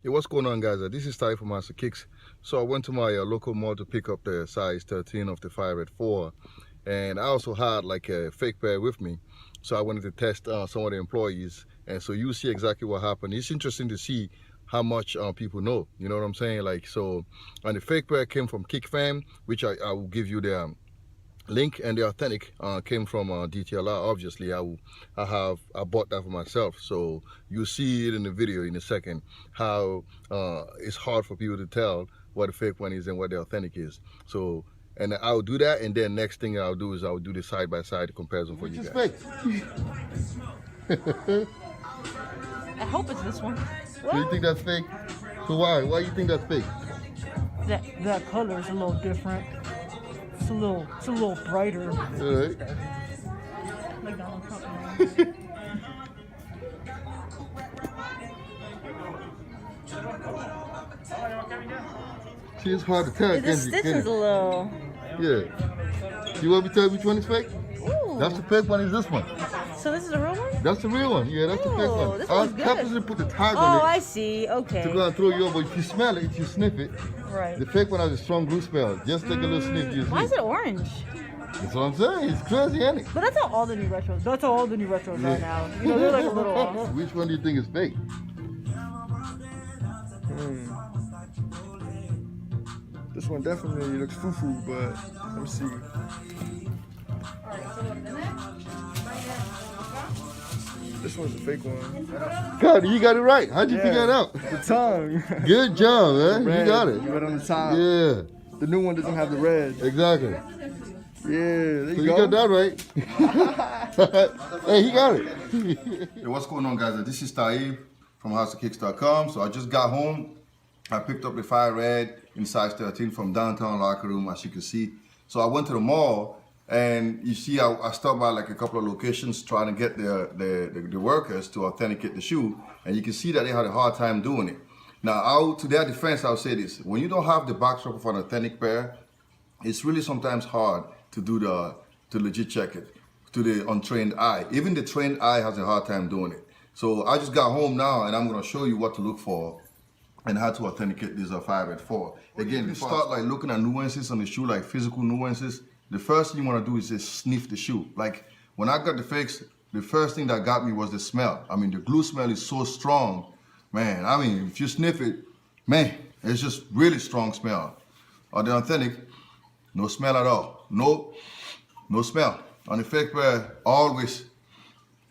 Hey, what's going on, guys? This is Ty from Master Kicks. So I went to my local mall to pick up the size 13 of the Fire Red 4, and I also had like a fake pair with me. So I wanted to test some of the employees, and so you see exactly what happened. It's interesting to see how much people know. You know what I'm saying? Like, so, and the fake pair came from Kick Fam, which I will give you the link, and the authentic came from DTLR. Obviously, I bought that for myself, so you see it in the video in a second how it's hard for people to tell what the fake one is and what the authentic is. So, and I'll do that, and then next thing I'll do is I'll do the side-by-side comparison for you guys. I hope it's this one. Do you think that's fake? So why? Why do you think that's fake? That color is a little different. It's a little brighter. All right. Like Donald Trump. See, it's hard to tell. The stitches a little. Yeah. You want me to tell you which one is fake? Ooh. That's the fake one. Is this one? So this is a real one? That's the real one. Yeah, that's the fake one. This I one's good. purposely put the tag on it. Oh, I see. Okay. To go and throw you over. If you smell it, if you sniff it, right. The fake one has a strong glue smell. Just take a little sniff. You see. Why is it orange? That's what I'm saying. It's crazy, ain't it? But that's how all the new retros. That's how all the new retros are now. You know, they're like a little off. Which one do you think is fake? This one definitely looks foo-foo, but let me see. This one's a fake one. God, you got it right. How'd you figure it out? The tongue. Good job, man. Red. You got it. You read on the top. Yeah, The new one doesn't have the red. exactly. Yeah, there So you you go. got that right. Hey, he got it. Hey, what's going on, guys? This is Taib from HouseOfKicks.com. So I just got home. I picked up the Fire Red in size 13 from downtown locker room, as you can see. So I went to the mall, and you see I stopped by like a couple of locations trying to get the workers to authenticate the shoe, and you can see that they had a hard time doing it. Now, to their defense, I'll say this: when you don't have the backstrap of an authentic pair, it's really sometimes hard to do to legit check it to the untrained eye. Even the trained eye has a hard time doing it. So I just got home now, and I'm gonna show you what to look for and how to authenticate this Fire Red 4. Again, you start like looking at nuances on the shoe, like physical nuances. The first thing you want to do is just sniff the shoe. Like when I got the fakes, the first thing that got me was the smell. I mean, the glue smell is so strong, man. I mean, if you sniff it, man, it's just really strong smell. On the authentic, no smell at all. No smell. On the fake pair, always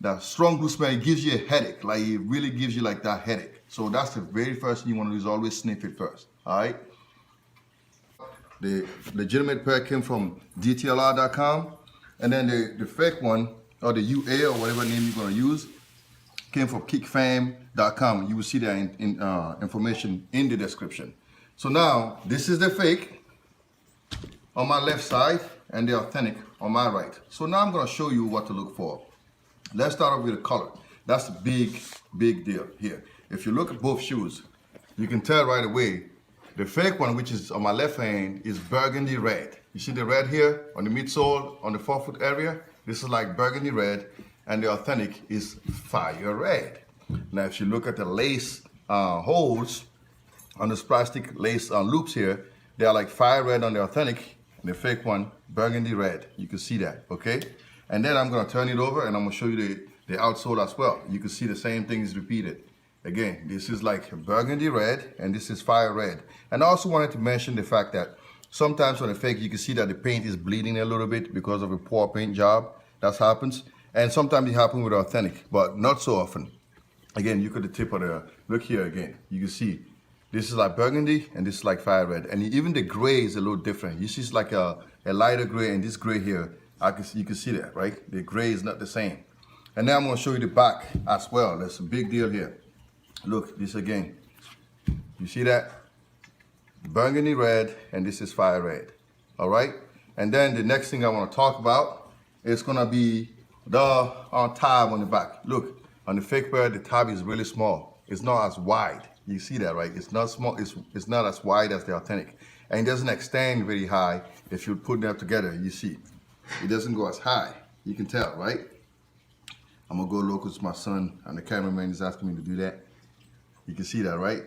that strong glue smell. It gives you a headache. Like it really gives you like that headache. So that's the very first thing you want to do is always sniff it first. All right. The legitimate pair came from DTLR.com, and then the fake one, or the UA or whatever name you're gonna use, came from KickFam.com. You will see that information in the description. So now this is the fake on my left side and the authentic on my right. So now I'm gonna show you what to look for. Let's start off with the color. That's a big deal here. If you look at both shoes, you can tell right away. The fake one, which is on my left hand, is burgundy red. You see the red here on the midsole, on the forefoot area? This is like burgundy red, and the authentic is fire red. Now, if you look at the lace holes on this plastic lace loops here, they are like fire red on the authentic, and the fake one, burgundy red. You can see that, okay? And then I'm gonna turn it over, and I'm gonna show you the outsole as well. You can see the same thing is repeated. Again, this is like burgundy red, and this is fire red. And I also wanted to mention the fact that sometimes on the fake, you can see that the paint is bleeding a little bit because of a poor paint job. That happens. And sometimes it happens with authentic, but not so often. Again, you could tip of the, look here again. You can see this is like burgundy, and this is like fire red. And even the gray is a little different. You see it's like a lighter gray, and this gray here, you can see that, right? The gray is not the same. And now I'm gonna show you the back as well. That's a big deal here. Look, this again. You see that? Burgundy red, and this is fire red. All right? And then the next thing I want to talk about is going to be the tab on the back. Look, on the fake pair, the tab is really small. It's not as wide. You see that, right? It's not small. It's not as wide as the authentic. And it doesn't extend very high. If you put them together, you see. It doesn't go as high. You can tell, right? I'm going to go local to my son, and the cameraman is asking me to do that. You can see that, right?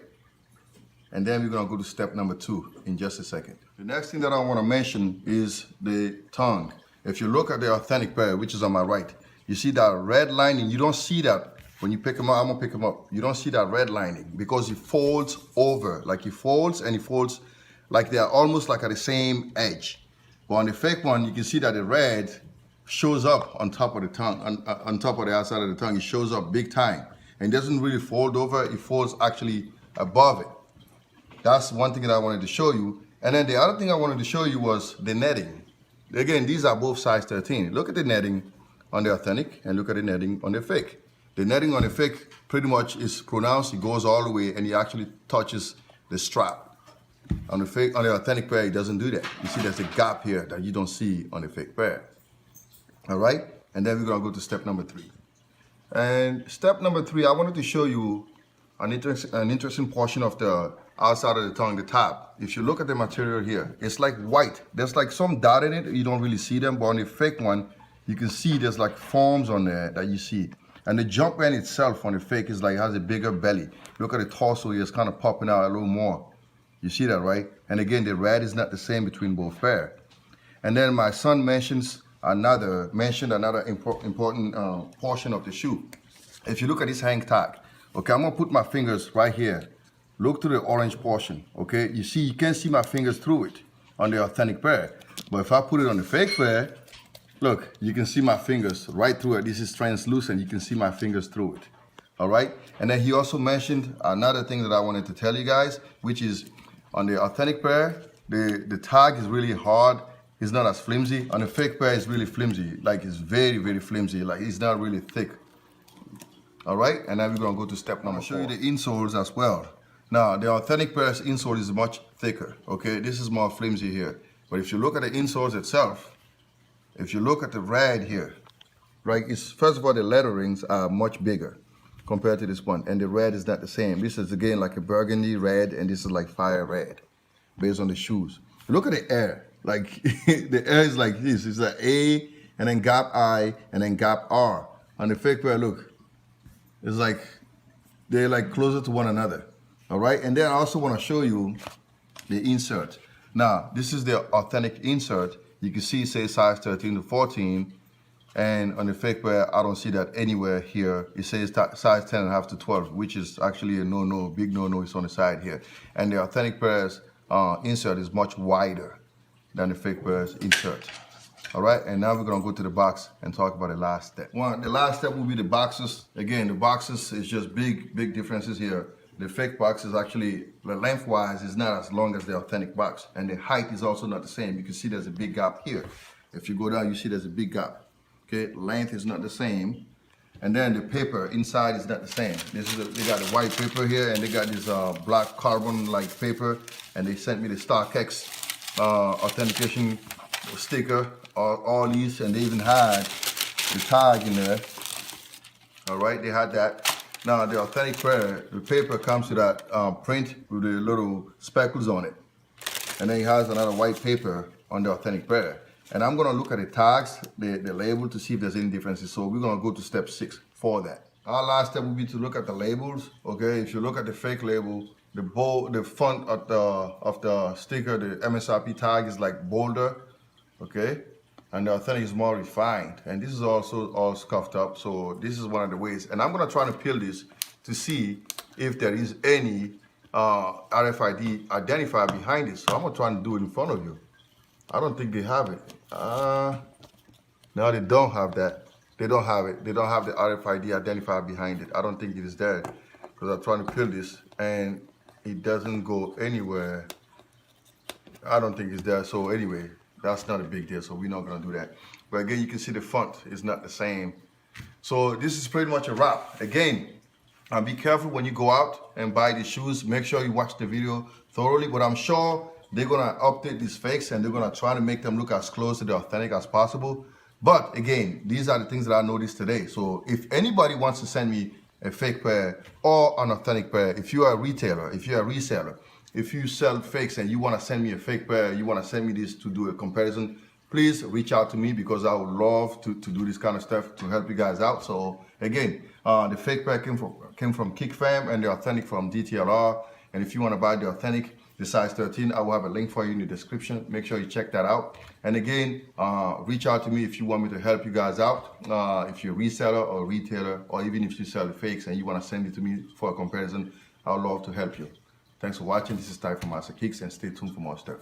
And then we're gonna go to step number 2 in just a second. The next thing that I wanna mention is the tongue. If you look at the authentic pair, which is on my right, you see that red lining. You don't see that when you pick them up. I'm gonna pick them up. You don't see that red lining because it folds over. Like it folds and it folds like they are almost like at the same edge. But on the fake one, you can see that the red shows up on top of the tongue, on top of the outside of the tongue. It shows up big time. And it doesn't really fold over. It folds actually above it. That's one thing that I wanted to show you. And then the other thing I wanted to show you was the netting. Again, these are both size 13. Look at the netting on the authentic and look at the netting on the fake. The netting on the fake pretty much is pronounced. It goes all the way and it actually touches the strap. On the fake, on the authentic pair, it doesn't do that. You see there's a gap here that you don't see on the fake pair. All right? And then we're gonna go to step number 3. And step number 3, I wanted to show you an interesting portion of the outside of the tongue, the top. If you look at the material here, it's like white. There's like some dot in it. You don't really see them, but on the fake one, you can see there's like forms on there that you see. And the jump band itself on the fake is like, has a bigger belly. Look at the torso here, it's kind of popping out a little more. You see that, right? And again, the red is not the same between both pair. And then my son mentioned another important portion of the shoe. If you look at this hang tag, okay, I'm gonna put my fingers right here. Look to the orange portion, okay? You see, you can't see my fingers through it on the authentic pair. But if I put it on the fake pair, look, you can see my fingers right through it. This is translucent. You can see my fingers through it, all right? And then he also mentioned another thing that I wanted to tell you guys, which is on the authentic pair, the tag is really hard. It's not as flimsy. On the fake pair, it's really flimsy. Like it's very, very flimsy. Like it's not really thick. All right, and then we're gonna go to step number 4. I'll show you the insoles as well. Now, the authentic pair's insole is much thicker, okay? This is more flimsy here. But if you look at the insoles itself, if you look at the red here, right, first of all, the letterings are much bigger compared to this one. And the red is not the same. This is, again, like a burgundy red, and this is like fire red, based on the shoes. Look at the air. Like, the air is like this. It's an A, and then gap I, and then gap R. On the fake pair, look, it's like, they're like closer to one another. All right, and then I also want to show you the insert. Now, this is the authentic insert. You can see it says size 13 to 14, and on the fake pair, I don't see that anywhere here. It says size 10.5 to 12, which is actually a no-no, big no-no. It's on the side here. And the authentic pair's insert is much wider than the fake pair's insert. All right, and now we're gonna go to the box and talk about the last step. The last step will be the boxes. Again, the boxes is just big differences here. The fake box is actually, the lengthwise is not as long as the authentic box. And the height is also not the same. You can see there's a big gap here. If you go down, you see there's a big gap. Okay, length is not the same. And then the paper inside is not the same. They got the white paper here, and they got this black carbon-like paper. And they sent me the StockX authentication sticker, all these, and they even had the tag in there. All right, they had that. Now, the authentic pair, the paper comes to that print with the little speckles on it. And then it has another white paper on the authentic pair. And I'm gonna look at the tags, the label, to see if there's any differences. So we're gonna go to step 6 for that. Our last step will be to look at the labels. Okay, if you look at the fake label, the font of the sticker, the MSRP tag is like bolder, okay? And the authentic is more refined. And this is also all scuffed up. So this is one of the ways. And I'm gonna try to peel this to see if there is any RFID identifier behind it. So I'm gonna try and do it in front of you. I don't think they have it. No, they don't have that. They don't have it. They don't have the RFID identifier behind it. I don't think it is there. Because I'm trying to peel this and it doesn't go anywhere. I don't think it's there. So anyway, that's not a big deal, so we're not gonna do that. But again, you can see the font is not the same. So this is pretty much a wrap. Again, be careful when you go out and buy the shoes. Make sure you watch the video thoroughly, but I'm sure they're gonna update these fakes and they're gonna try to make them look as close to the authentic as possible. But again, these are the things that I noticed today. So if anybody wants to send me a fake pair or an authentic pair, if you are a retailer, if you're a reseller, if you sell fakes and you want to send me a fake pair, you want to send me this to do a comparison, please reach out to me because I would love to do this kind of stuff to help you guys out. So again, the fake pair came from Kick Fam and the authentic from DTLR. And if you want to buy the authentic, the size 13, I will have a link for you in the description. Make sure you check that out. And again, reach out to me if you want me to help you guys out. If you're a reseller or retailer, or even if you sell the fakes and you want to send it to me for a comparison, I would love to help you. Thanks for watching. This is Ty from Master Kicks, and stay tuned for more stuff.